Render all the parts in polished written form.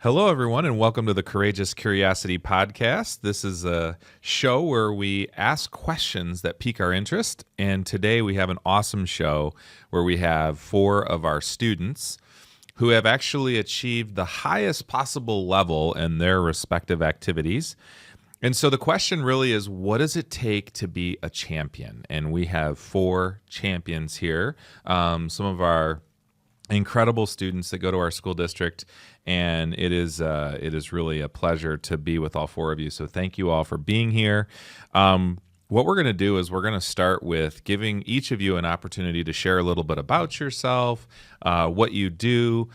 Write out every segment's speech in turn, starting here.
Hello, everyone, and welcome to the Courageous Curiosity Podcast. This is a show where we ask questions that pique our interest. And today we have an awesome show where we have 4 of our students who have actually achieved the highest possible level in their respective activities. And so the question really is, what does it take to be a champion? And we have 4 champions here. Some of our incredible students that go to our school district, and it is really a pleasure to be with all 4 of you. So thank you all for being here. What we're going to do is we're going to start with giving each of you an opportunity to share a little bit about yourself, what you do.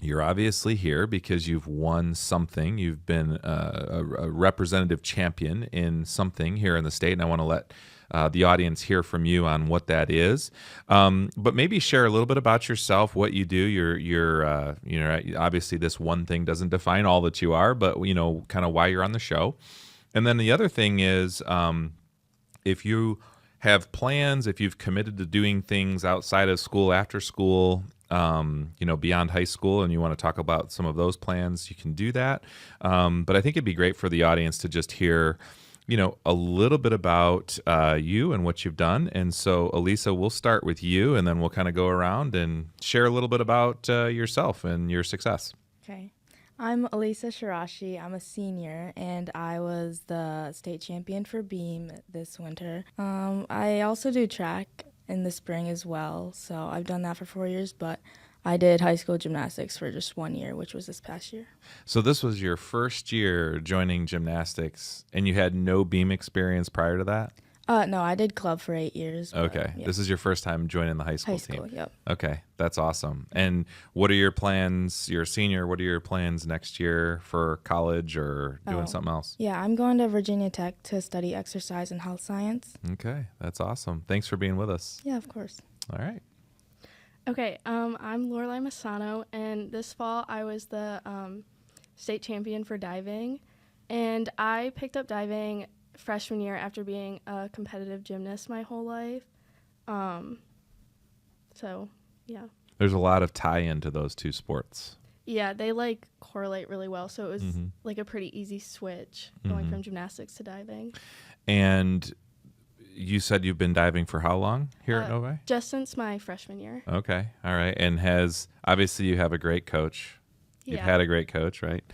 You're obviously here because you've won something. You've been a representative champion in something here in the state, and I want to let the audience hear from you on what that is. But maybe share a little bit about yourself, what you do. You're obviously this one thing doesn't define all that you are, but kind of why you're on the show. And then the other thing is, if you have plans, if you've committed to doing things outside of school, after school, beyond high school, and you want to talk about some of those plans, you can do that. But I think it'd be great for the audience to just hear a little bit about you and what you've done. And so, Alisa, we'll start with you, and then we'll kind of go around and share a little bit about yourself and your success. Okay. I'm Alisa Shiraishi. I'm a senior, and I was the state champion for beam this winter. I also do track in the spring as well, so I've done that for 4 years, but I did high school gymnastics for just 1 year, which was this past year. So this was your first year joining gymnastics, and you had no beam experience prior to that? No, I did club for 8 years. Okay. Yeah. This is your first time joining the high school team? Yep. Okay, that's awesome. And what are your plans? You're a senior. What are your plans next year for college or doing something else? Yeah, I'm going to Virginia Tech to study exercise and health science. Okay, that's awesome. Thanks for being with us. Yeah, of course. All right. Okay, I'm Lorelai Maisano, and this fall I was the state champion for diving, and I picked up diving freshman year after being a competitive gymnast my whole life. So, yeah. There's a lot of tie-in to those two sports. Yeah, they correlate really well, so it was a pretty easy switch going from gymnastics to diving. And you said you've been diving for how long here at Novi? Just since my freshman year. Okay, all right. And obviously you have a great coach. Yeah. You've had a great coach, right?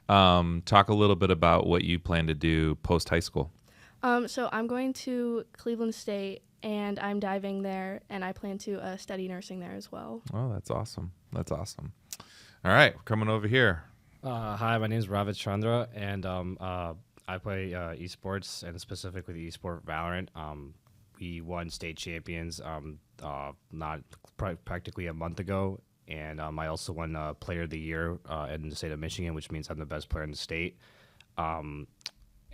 Talk a little bit about what you plan to do post-high school. So I'm going to Cleveland State, and I'm diving there, and I plan to study nursing there as well. Oh, that's awesome. That's awesome. All right, we're coming over here. Hi, my name is Ravit Chandra, and I play esports, and specifically the esport Valorant. We won state champions practically a month ago, and I also won Player of the Year in the state of Michigan, which means I'm the best player in the state.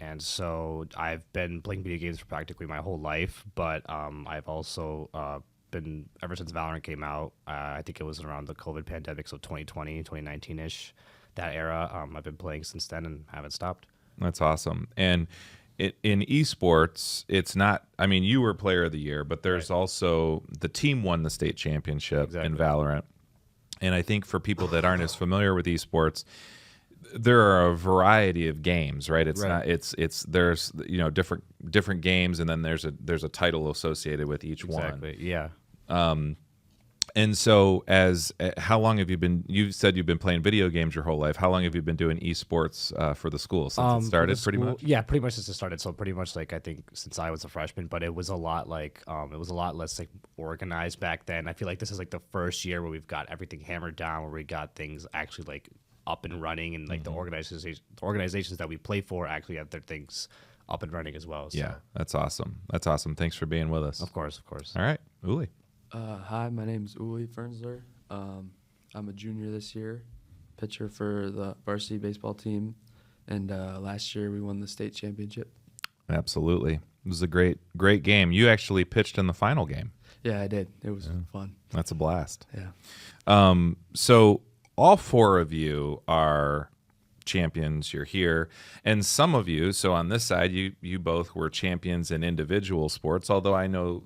And so I've been playing video games for practically my whole life, but I've also been, ever since Valorant came out, I think it was around the COVID pandemic, so 2020, 2019-ish, that era. I've been playing since then and haven't stopped. That's awesome. And in esports, it's not, you were player of the year, but there's also, the team won the state championship in Valorant. And I think for people that aren't as familiar with esports, there are a variety of games, right? It's not, there's, different games, and then there's a title associated with each one. Yeah. And so how long have you said you've been playing video games your whole life. How long have you been doing esports for the school since it started, pretty much? Yeah, pretty much since it started. So pretty much I think since I was a freshman, but it was a lot less organized back then. I feel like this is the first year where we've got everything hammered down, where we got things actually up and running, and the organizations that we play for actually have their things up and running as well. So. Yeah, that's awesome. That's awesome. Thanks for being with us. Of course. All right, Uli. Hi, my name's Uli Fernsler. I'm a junior this year, pitcher for the varsity baseball team, and last year we won the state championship. Absolutely. It was a great game. You actually pitched in the final game. Yeah, I did. It was fun. That's a blast. Yeah. So all 4 of you are champions. You're here. And some of you, so on this side, you both were champions in individual sports, although I know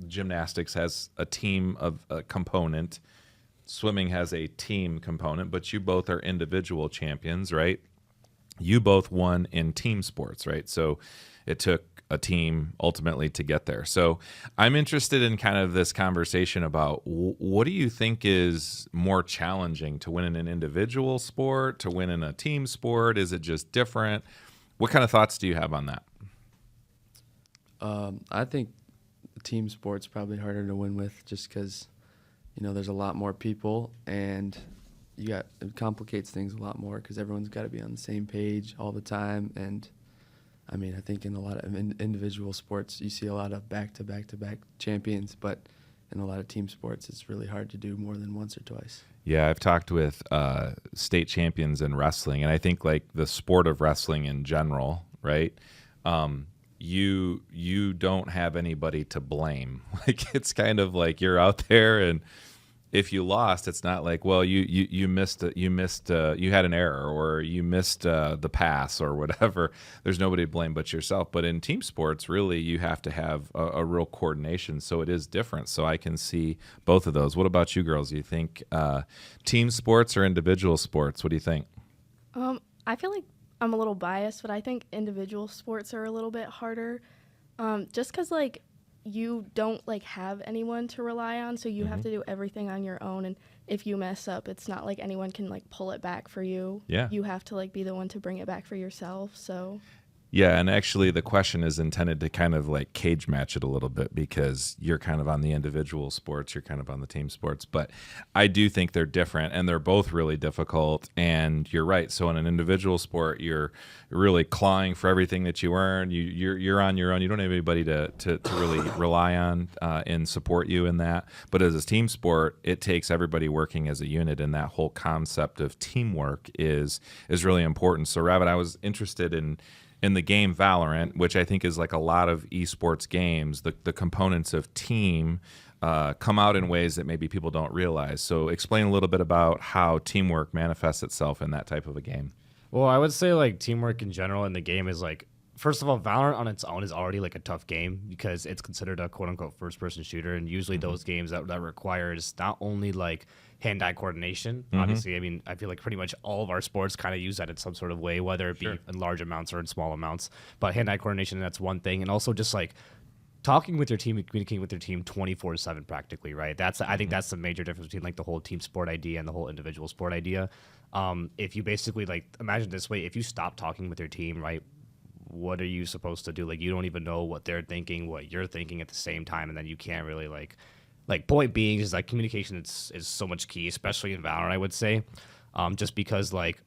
gymnastics has a team of a component swimming has a team component, but you both are individual champions, right? You both won in team sports, right? So it took a team ultimately to get there. So I'm interested in kind of this conversation about what do you think is more challenging, to win in an individual sport, to win in a team sport? Is it just different? What kind of thoughts do you have on that? I think team sports probably harder to win with, just because, there's a lot more people, and it complicates things a lot more because everyone's got to be on the same page all the time. And I think in a lot of individual sports, you see a lot of back-to-back-to-back champions, but in a lot of team sports, it's really hard to do more than once or twice. Yeah, I've talked with state champions in wrestling, and I think like the sport of wrestling in general, right? You don't have anybody to blame. Like, it's kind of like you're out there, and if you lost, it's not like, well, you missed you had an error, or you missed the pass or whatever. There's nobody to blame but yourself. But in team sports, really, you have to have a real coordination. So it is different. So I can see both of those. What about you girls? Do you think team sports or individual sports? What do you think? I feel like I'm a little biased, but I think individual sports are a little bit harder, just because like you don't like have anyone to rely on, so you have to do everything on your own. And if you mess up, it's not like anyone can like pull it back for you. Yeah, you have to like be the one to bring it back for yourself. So yeah, and actually the question is intended to kind of like cage match it a little bit, because you're kind of on the individual sports, you're kind of on the team sports. But I do think they're different, and they're both really difficult. And you're right. So in an individual sport, you're really clawing for everything that you earn. You're on your own. You don't have anybody to really rely on and support you in that. But as a team sport, it takes everybody working as a unit, and that whole concept of teamwork is really important. So Ravit, I was interested in the game Valorant, which I think is like a lot of esports games, the components of team come out in ways that maybe people don't realize. So explain a little bit about how teamwork manifests itself in that type of a game. Well, I would say like teamwork in general in the game is like, first of all, Valorant on its own is already like a tough game because it's considered a quote unquote first person shooter. And usually those games that requires not only like hand-eye coordination. Obviously, I feel like pretty much all of our sports kind of use that in some sort of way, whether it be in large amounts or in small amounts. But hand-eye coordination, that's one thing. And also just like talking with your team and communicating with your team 24/7 practically, right? I think that's the major difference between like the whole team sport idea and the whole individual sport idea. If you basically like imagine this way, if you stop talking with your team, right, what are you supposed to do? Like, you don't even know what they're thinking, what you're thinking at the same time, and then you can't really like point being is like communication is so much key, especially in Valorant, I would say, just because like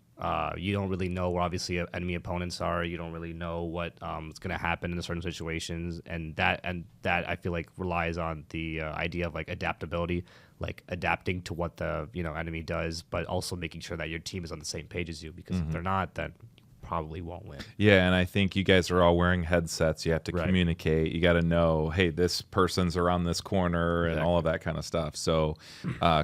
you don't really know where obviously enemy opponents are. You don't really know what is going to happen in certain situations, and that I feel like relies on the idea of like adaptability, like adapting to what the enemy does, but also making sure that your team is on the same page as you, because if they're not, then probably won't win. Yeah, and I think you guys are all wearing headsets. You have to communicate. You got to know, hey, this person's around this corner and all of that kind of stuff. So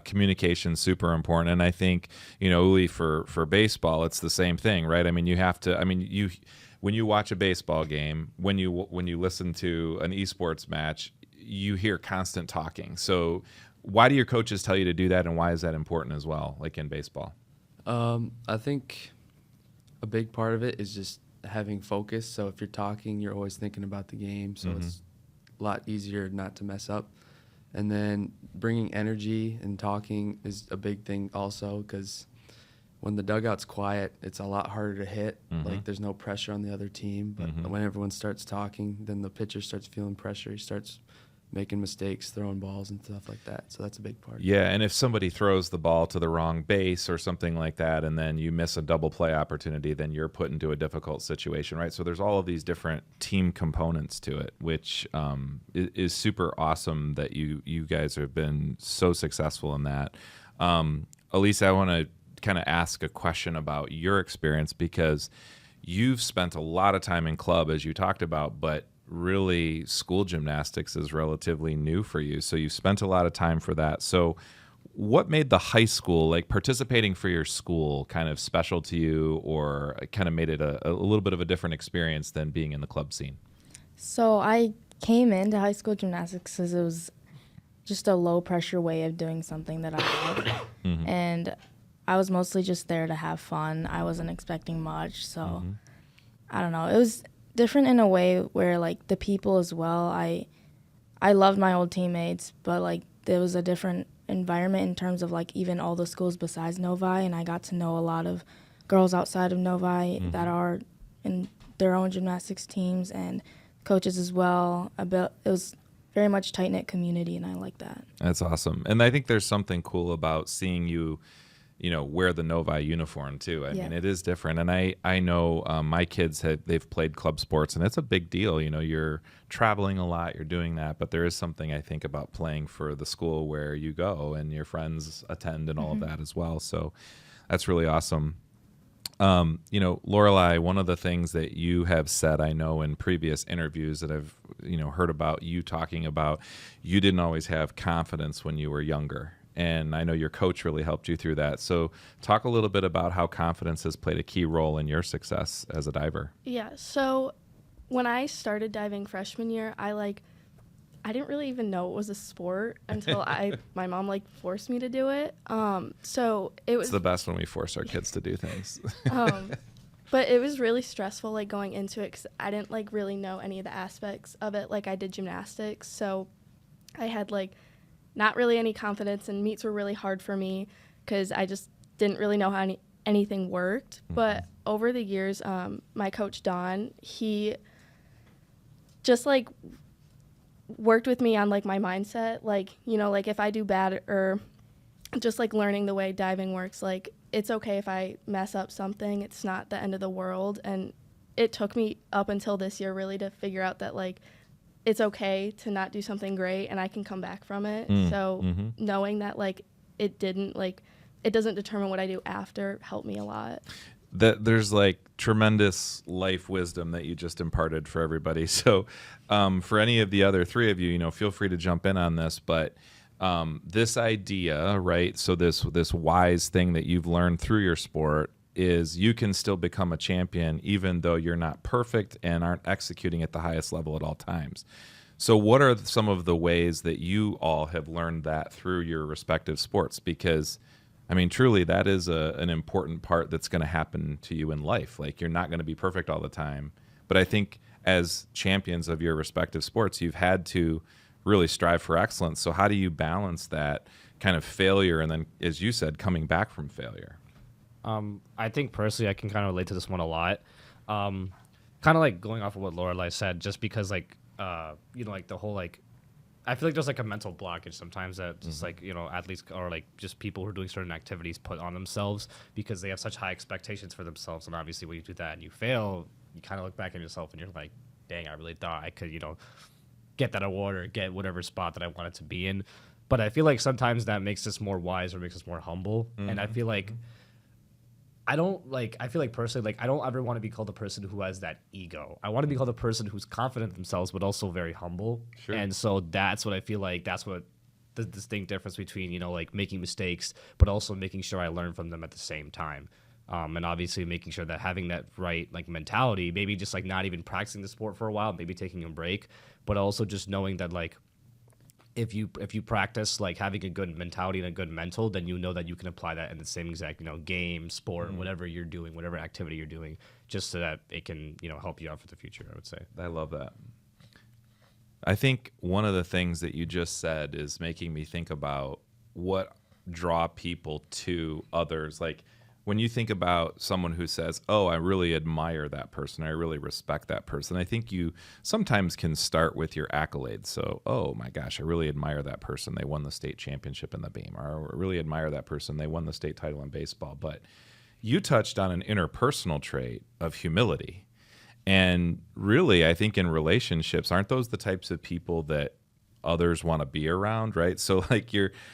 communication super important. And I think, Uli, for baseball, it's the same thing, right? I mean, you have to. I mean, when you watch a baseball game, when you listen to an esports match, you hear constant talking. So why do your coaches tell you to do that, and why is that important as well, like in baseball? I think a big part of it is just having focus. So if you're talking, you're always thinking about the game, so it's a lot easier not to mess up. And then bringing energy and talking is a big thing also, because when the dugout's quiet, it's a lot harder to hit. Like, there's no pressure on the other team. But when everyone starts talking, then the pitcher starts feeling pressure. He starts making mistakes, throwing balls and stuff like that. So that's a big part. Yeah, and if somebody throws the ball to the wrong base or something like that, and then you miss a double play opportunity, then you're put into a difficult situation, right? So there's all of these different team components to it, which is super awesome that you guys have been so successful in that. Alisa, I want to kind of ask a question about your experience, because you've spent a lot of time in club, as you talked about, but really school gymnastics is relatively new for you. So you spent a lot of time for that. So what made the high school, like participating for your school, kind of special to you, or kind of made it a little bit of a different experience than being in the club scene? So I came into high school gymnastics because it was just a low pressure way of doing something that I love. And I was mostly just there to have fun. I wasn't expecting much. So I don't know. It was different in a way where like the people as well. I loved my old teammates, but like there was a different environment in terms of like even all the schools besides Novi, and I got to know a lot of girls outside of Novi that are in their own gymnastics teams and coaches as well. It was very much tight-knit community, and I like that. That's awesome. And I think there's something cool about seeing you wear the Novi uniform too. I mean, it is different. And I know my kids they've played club sports, and it's a big deal. You're traveling a lot, you're doing that, but there is something I think about playing for the school where you go and your friends attend and all of that as well. So that's really awesome. Lorelai, one of the things that you have said, I know in previous interviews that I've, heard about you talking about, you didn't always have confidence when you were younger. And I know your coach really helped you through that. So talk a little bit about how confidence has played a key role in your success as a diver. Yeah, so when I started diving freshman year, I didn't really even know it was a sport until my mom forced me to do it. So it was the best when we force our kids to do things. But it was really stressful going into it because I didn't really know any of the aspects of it. I did gymnastics, so I had not really any confidence, and meets were really hard for me because I just didn't really know how anything worked. But over the years, my coach Don, he just worked with me on my mindset, if I do bad, or just learning the way diving works, it's okay if I mess up something, it's not the end of the world. And it took me up until this year really to figure out that it's okay to not do something great and I can come back from it. So knowing that it doesn't determine what I do after helped me a lot. That there's tremendous life wisdom that you just imparted for everybody. So for any of the other three of you, feel free to jump in on this, but this idea, right? So this wise thing that you've learned through your sport is you can still become a champion even though you're not perfect and aren't executing at the highest level at all times. So what are some of the ways that you all have learned that through your respective sports? Because truly, that is an important part that's going to happen to you in life. You're not going to be perfect all the time. But I think as champions of your respective sports, you've had to really strive for excellence. So how do you balance that kind of failure and then, as you said, coming back from failure? I think personally I can kind of relate to this one a lot. Kind of going off of what Lorelai said, just because the whole I feel there's a mental blockage sometimes that just athletes or just people who are doing certain activities put on themselves because they have such high expectations for themselves. And obviously when you do that and you fail, you kind of look back at yourself and you're like, dang, I really thought I could, get that award or get whatever spot that I wanted to be in. But I feel sometimes that makes us more wise or makes us more humble. And I feel I feel personally, I don't ever want to be called a person who has that ego. I want to be called a person who's confident in themselves, but also very humble. Sure. And so that's what I feel that's what the distinct difference between, making mistakes, but also making sure I learn from them at the same time. And obviously making sure that having that right, mentality, maybe just not even practicing the sport for a while, maybe taking a break, but also just knowing that if you practice having a good mentality and a good mental, then you know that you can apply that in the same exact game, sport, whatever you're doing, whatever activity you're doing, just so that it can help you out for the future. I would say. I love that. I think one of the things that you just said is making me think about what draw people to others. When you think about someone who says, oh, I really admire that person, I really respect that person, I think you sometimes can start with your accolades. So, oh my gosh, I really admire that person. They won the state championship in the beam. Or I really admire that person. They won the state title in baseball. But you touched on an interpersonal trait of humility. And really, I think in relationships, aren't those the types of people that others want to be around, right? So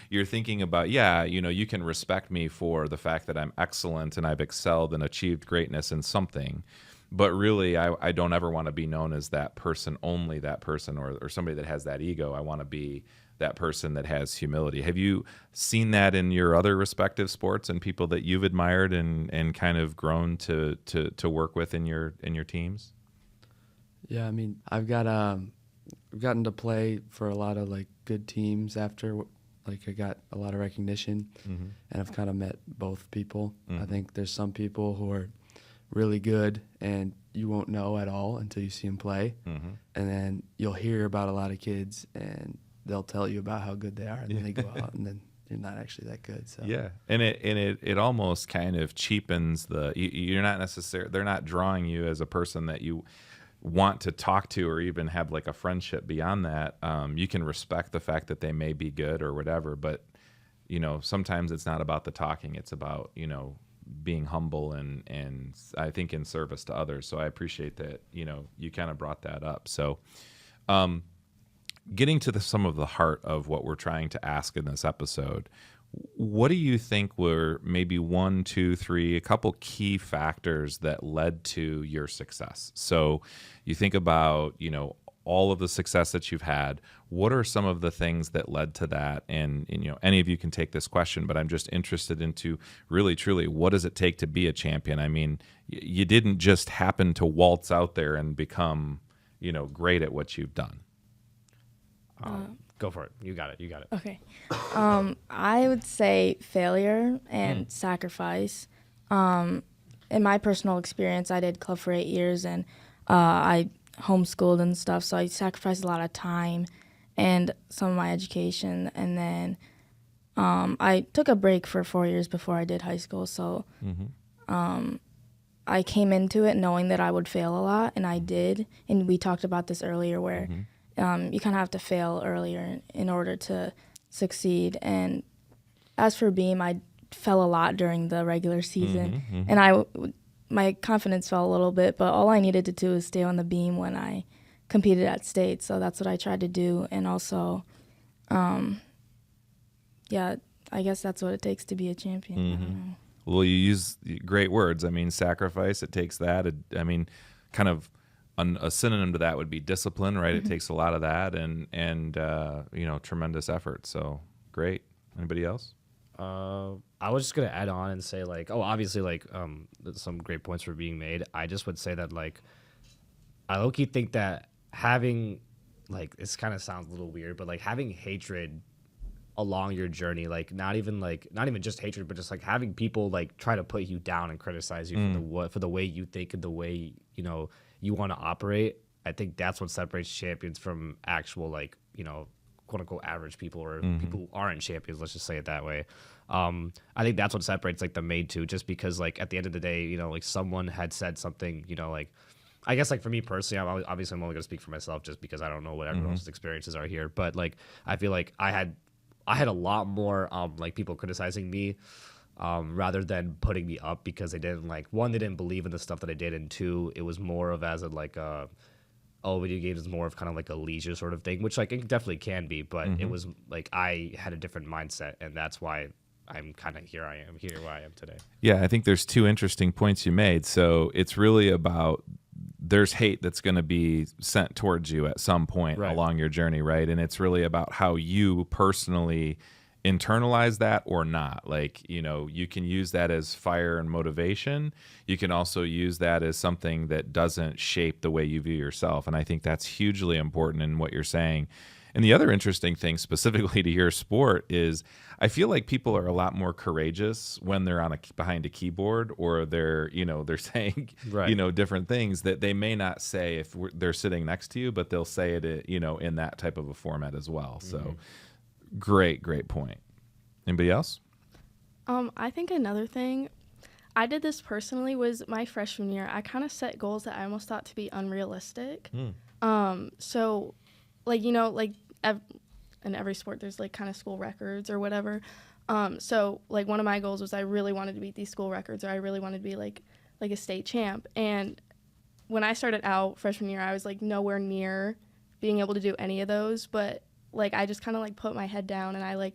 you're thinking about, you can respect me for the fact that I'm excellent and I've excelled and achieved greatness in something, but really I don't ever want to be known as that person, only that person, or somebody that has that ego. I want to be that person that has humility. Have you seen that in your other respective sports and people that you've admired and kind of grown to work with in your teams? Yeah, I've got I've gotten to play for a lot of like good teams after, like I got a lot of recognition, and I've kind of met both people. I think there's some people who are really good and you won't know at all until you see them play, and then you'll hear about a lot of kids and they'll tell you about how good they are, and then they go out and then you're not actually that good. So yeah, and it almost kind of cheapens you're not necessarily, they're not drawing you as a person that you want to talk to or even have like a friendship beyond that. You can respect the fact that they may be good or whatever, but sometimes it's not about the talking, it's about being humble and I think in service to others. So I appreciate that you kind of brought that up. So getting to some of the heart of what we're trying to ask in this episode, what do you think were maybe 1, 2, 3, a couple key factors that led to your success? So you think about, all of the success that you've had. What are some of the things that led to that? And any of you can take this question, but I'm just interested into really, truly, what does it take to be a champion? I mean, you didn't just happen to waltz out there and become, great at what you've done. Go for it. You got it. Okay. I would say failure and sacrifice. In my personal experience, I did club for 8 years, and I homeschooled and stuff, so I sacrificed a lot of time and some of my education. And then I took a break for 4 years before I did high school, so I came into it knowing that I would fail a lot, and I did. And we talked about this earlier where you kind of have to fail earlier in order to succeed. And as for Beam, I fell a lot during the regular season, and my confidence fell a little bit, but all I needed to do was stay on the beam when I competed at state, so that's what I tried to do. And also, I guess that's what it takes to be a champion. I don't know. Well, you use great words. I mean, sacrifice, it takes that. I mean, kind of a synonym to that would be discipline, right? It takes a lot of that and tremendous effort. So great. Anybody else? I was just gonna add on and say obviously some great points were being made. I just would say that I low-key think that having this kind of sounds a little weird, but having hatred along your journey, not even just hatred, but just having people try to put you down and criticize you for the way you think and the way you want to operate. I think that's what separates champions from actual quote unquote average people or people who aren't champions. Let's just say it that way. I think that's what separates the main two, just because at the end of the day, someone had said something, I guess for me personally, I'm only gonna speak for myself just because I don't know what everyone else's experiences are here. But I feel I had a lot more people criticizing me rather than putting me up, because they didn't one, they didn't believe in the stuff that I did, and two, it was more of as a video games is more of kind of a leisure sort of thing, which it definitely can be, but it was I had a different mindset, and that's why I'm kind of here where I am today. Yeah, I think there's two interesting points you made. So it's really about there's hate that's going to be sent towards you at some point along your journey, right? And it's really about how you personally internalize that or not. You can use that as fire and motivation. You can also use that as something that doesn't shape the way you view yourself. And I think that's hugely important in what you're saying. And the other interesting thing specifically to your sport is I feel like people are a lot more courageous when they're behind a keyboard, or they're saying, different things that they may not say if they're sitting next to you, but they'll say it, in that type of a format as well. So great point. Anybody else? I think another thing, I did this personally, was my freshman year. I kind of set goals that I almost thought to be unrealistic. So, in every sport, there's kind of school records or whatever. So one of my goals was I really wanted to beat these school records, or I really wanted to be like a state champ. And when I started out freshman year, I was nowhere near being able to do any of those. But I just kind of put my head down, and I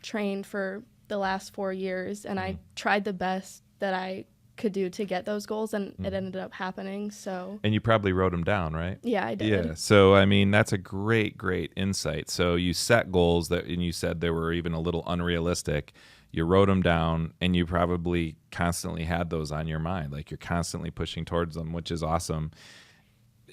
trained for the last 4 years, and I tried the best that I could do to get those goals, and it ended up happening. So, and you probably wrote them down, right? Yeah, I did. Yeah. So I mean, that's a great insight. So you set goals and you said they were even a little unrealistic. You wrote them down, and you probably constantly had those on your mind. You're constantly pushing towards them, which is awesome.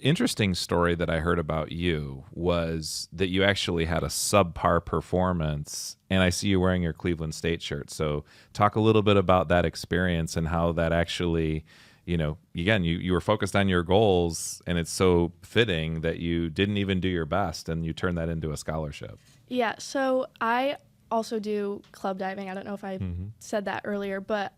interesting story that I heard about you was that you actually had a subpar performance, and I see you wearing your Cleveland State shirt. So talk a little bit about that experience and how that actually, again, you were focused on your goals, and it's so fitting that you didn't even do your best and you turned that into a scholarship. Yeah, so I also do club diving. I don't know if I said that earlier, but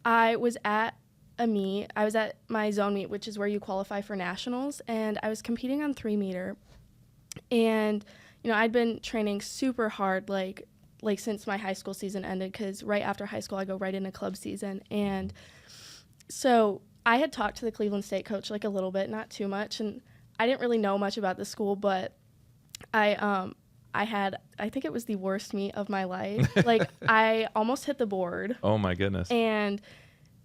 I was at a meet. I was at my zone meet, which is where you qualify for nationals, and I was competing on 3-meter. And I'd been training super hard like since my high school season ended, because right after high school I go right into club season. And so I had talked to the Cleveland State coach like a little bit, not too much, and I didn't really know much about the school, but I think it was the worst meet of my life. Like, I almost hit the board. Oh my goodness. And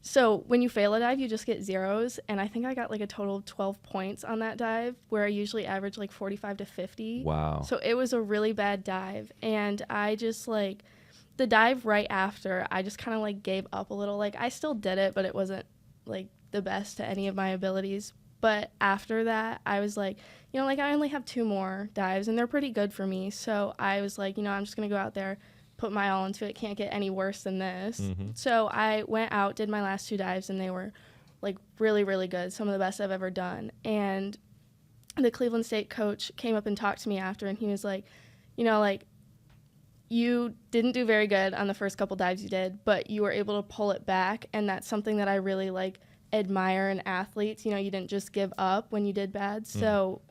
so when you fail a dive, you just get zeros. And I think I got like a total of 12 points on that dive, where I usually average like 45 to 50. Wow. So it was a really bad dive. And I just the dive right after, I just kind of gave up a little. Like, I still did it, but it wasn't like the best to any of my abilities. But after that, I was I only have 2 more dives, and they're pretty good for me. So I was I'm just going to go out there, put my all into it. Can't get any worse than this. So I went out, did my last 2 dives, and they were really, really good. Some of the best I've ever done. And the Cleveland State coach came up and talked to me after, and he was you didn't do very good on the first couple dives you did, but you were able to pull it back. And that's something that I really admire in athletes. You didn't just give up when you did bad. So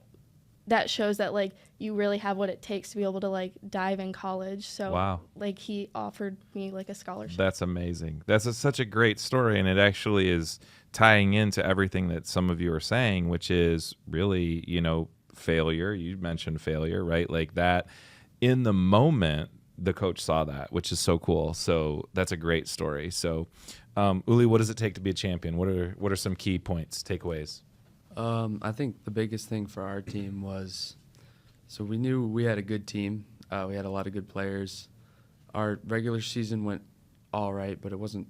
that shows that you really have what it takes to be able to dive in college. So wow. He offered me a scholarship. That's amazing. That's such a great story, and it actually is tying into everything that some of you are saying, which is really, failure. You mentioned failure, right? Like that in the moment, the coach saw that, which is so cool. So that's a great story. So Uli, what does it take to be a champion? What are some key points, takeaways? I think the biggest thing for our team was, so we knew we had a good team. We had a lot of good players. Our regular season went all right, but it wasn't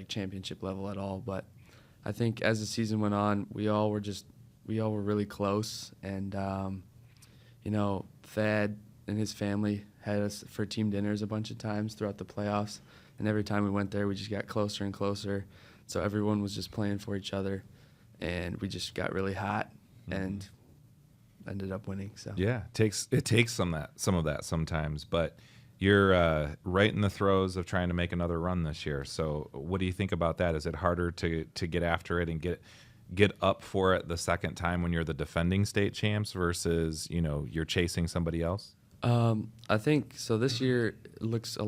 championship level at all. But I think as the season went on, we all were really close. And, Thad and his family had us for team dinners a bunch of times throughout the playoffs. And every time we went there, we just got closer and closer. So everyone was just playing for each other. And we just got really hot and ended up winning. So yeah, it takes some of that sometimes, but you're right in the throes of trying to make another run this year. So what do you think about that? Is it harder to get after it and get up for it the second time when you're the defending state champs versus you're chasing somebody else? I think so. This year it looks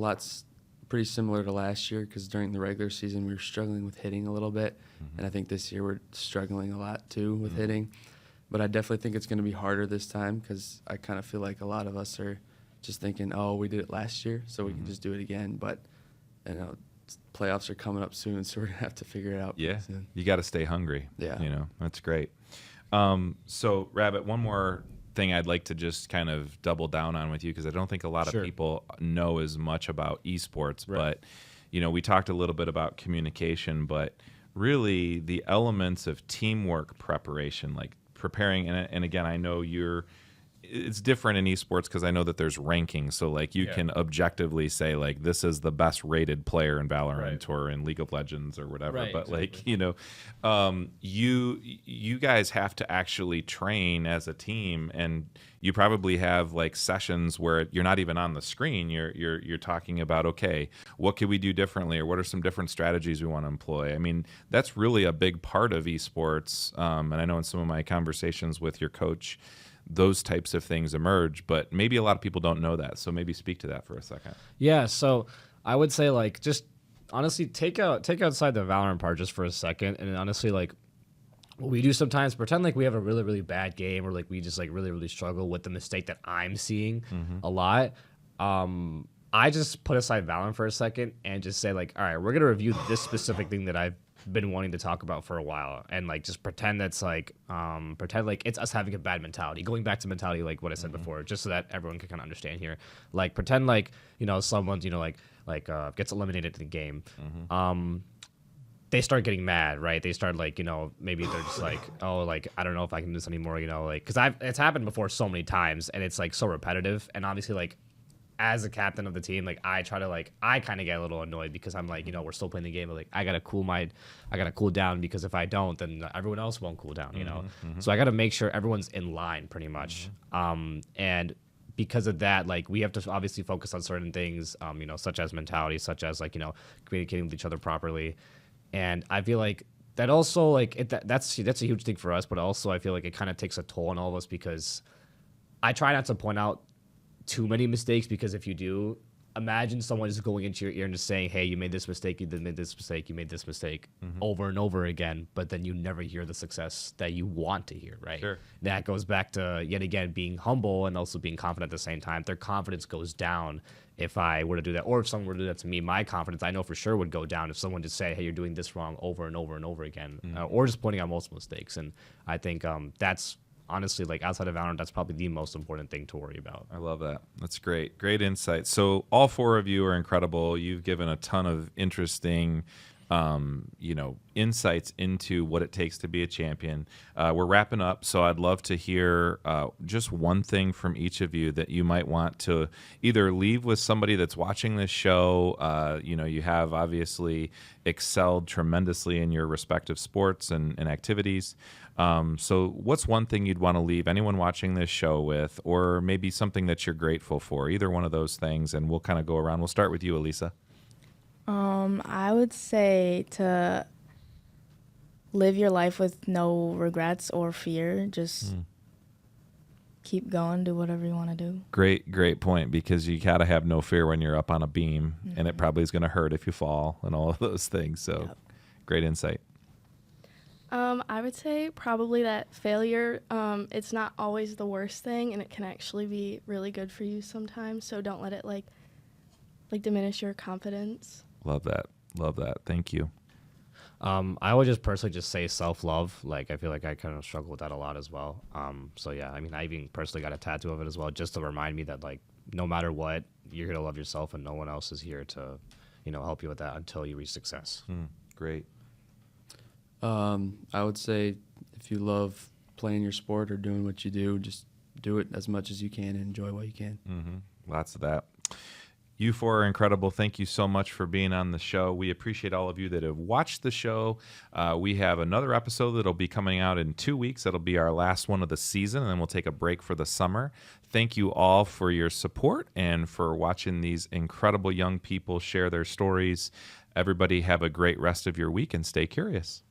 pretty similar to last year, because during the regular season we were struggling with hitting a little bit, and I think this year we're struggling a lot too with hitting. But I definitely think it's going to be harder this time, because I kind of feel like a lot of us are just thinking, oh, we did it last year, so we can just do it again. But playoffs are coming up soon, so we're going to have to figure it out. Yeah, soon. You got to stay hungry. Yeah, that's great. So Ravit, one more thing I'd like to just kind of double down on with you, because I don't think a lot of people know as much about esports. Right. But we talked a little bit about communication, but really the elements of teamwork preparation, like preparing, and again, I know it's different in esports because I know that there's rankings. So you can objectively say this is the best rated player in Valorant or in League of Legends or whatever. Right, but exactly. You guys have to actually train as a team, and you probably have sessions where you're not even on the screen. You're talking about, okay, what could we do differently, or what are some different strategies we want to employ? I mean, that's really a big part of esports. And I know in some of my conversations with your coach, those types of things emerge, but maybe a lot of people don't know that. So maybe speak to that for a second. Yeah, so I would say just honestly take outside the Valorant part just for a second, and honestly what we do sometimes, pretend we have a really, really bad game, or we just really, really struggle with the mistake that I'm seeing a lot. I just put aside Valorant for a second and just say all right, we're gonna review this specific thing that I've been wanting to talk about for a while, and just pretend that's pretend it's us having a bad mentality, going back to mentality what I said before, just so that everyone can kind of understand here. Pretend someone's gets eliminated in the game. they start getting mad, right? They start like, maybe they're just like, oh, like, I don't know if I can do this anymore, like, because it's happened before so many times, and it's like so repetitive. And obviously, like, as a captain of the team, like, I kind of get a little annoyed because I'm like, we're still playing the game, but like, I gotta cool down, because if I don't, then everyone else won't cool down, So I gotta make sure everyone's in line pretty much. And because of that, like, we have to obviously focus on certain things, such as mentality, such as like, communicating with each other properly. And I feel like that also, like, that's a huge thing for us, but also I feel like it kind of takes a toll on all of us, because I try not to point out too many mistakes, because if you do, imagine someone just going into your ear and just saying, hey, you made this mistake, you made this mistake, you made this mistake over and over again, but then you never hear the success that you want to hear, right? Sure. That goes back to, yet again, being humble and also being confident at the same time. Their confidence goes down if I were to do that, or if someone were to do that to me. My confidence, I know for sure, would go down if someone just say, hey, you're doing this wrong over and over and over again, or just pointing out multiple mistakes. And I think that's honestly, like, outside of Valorant, that's probably the most important thing to worry about. I love that. That's great. Great insight. So all four of you are incredible. You've given a ton of interesting, insights into what it takes to be a champion. We're wrapping up, so I'd love to hear just one thing from each of you that you might want to either leave with somebody that's watching this show. You have obviously excelled tremendously in your respective sports and activities. So what's one thing you'd want to leave anyone watching this show with, or maybe something that you're grateful for? Either one of those things, and we'll kind of go around. We'll start with you, Alisa. I would say to live your life with no regrets or fear. Just keep going, do whatever you want to do. Great point, because you gotta have no fear when you're up on a beam, and it probably is going to hurt if you fall and all of those things. So Great insight. I would say probably that failure, it's not always the worst thing, and it can actually be really good for you sometimes. So don't let it like diminish your confidence. Love that. Thank you. I would just personally just say self-love. Like, I feel like I kind of struggle with that a lot as well. So yeah, I mean, I even personally got a tattoo of it as well, just to remind me that, like, no matter what, you're here to love yourself, and no one else is here to, help you with that until you reach success. Great. I would say if you love playing your sport or doing what you do, just do it as much as you can and enjoy what you can. Lots of that. You four are incredible. Thank you so much for being on the show. We appreciate all of you that have watched the show. We have another episode that'll be coming out in 2 weeks. That'll be our last one of the season, and then we'll take a break for the summer. Thank you all for your support and for watching these incredible young people share their stories. Everybody have a great rest of your week, and stay curious.